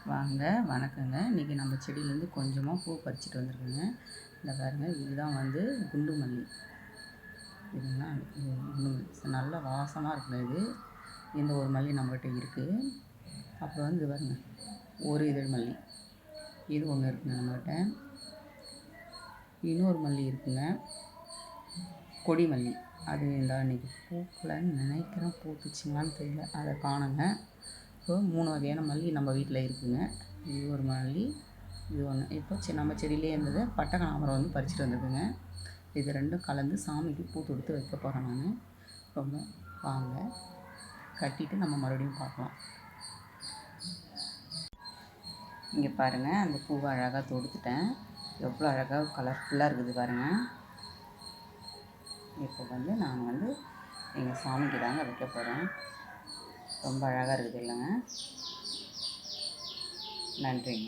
வாங்க வணக்கங்க. இன்றைக்கி நம்ம செடியிலேருந்து கொஞ்சமாக பூ பறிச்சுட்டு வந்திருக்குங்க. இந்த பாருங்கள், இதுதான் வந்து குண்டு மல்லி. இதுங்களா, இது குண்டு மல்லி நல்ல வாசமாக இருக்குங்க. இந்த ஒரு மல்லி நம்மகிட்ட இருக்குது. அப்புறம் வந்து இது பாருங்கள், ஒரு இதழ் மல்லி, இது ஒன்று இருக்குங்க நம்மகிட்ட. இன்னொரு மல்லி இருக்குங்க, கொடி மல்லி. அது இந்த அன்றைக்கி பூக்களைன்னு நினைக்கிறேன், பூத்துச்சுங்களான்னு தெரியல, அதை காணுங்க. இப்போ 3 வகையான மல்லி நம்ம வீட்டில் இருக்குதுங்க. இது ஒரு மல்லி, இது ஒன்று. இப்போ நம்ம செடியிலே இருந்தது பட்டை கனகாம்பரம் வந்து பறிச்சுட்டு வந்ததுங்க. இது ரெண்டும் கலந்து சாமிக்கு பூ தொடுத்து வைக்க போகிறேன் நான். ரொம்ப வாங்க, கட்டிட்டு நம்ம மறுபடியும் பார்க்கலாம். இங்கே பாருங்கள், அந்த பூவை அழகாக தொடுத்துட்டேன். எவ்வளோ அழகாக கலர்ஃபுல்லாக இருக்குது பாருங்கள். இப்போ வந்து நான் வந்து எங்கள் சாமிக்கு தாங்க வைக்க போகிறேன். ரொம்ப அழகாக இருக்குது இல்லைங்க. நன்றிங்க.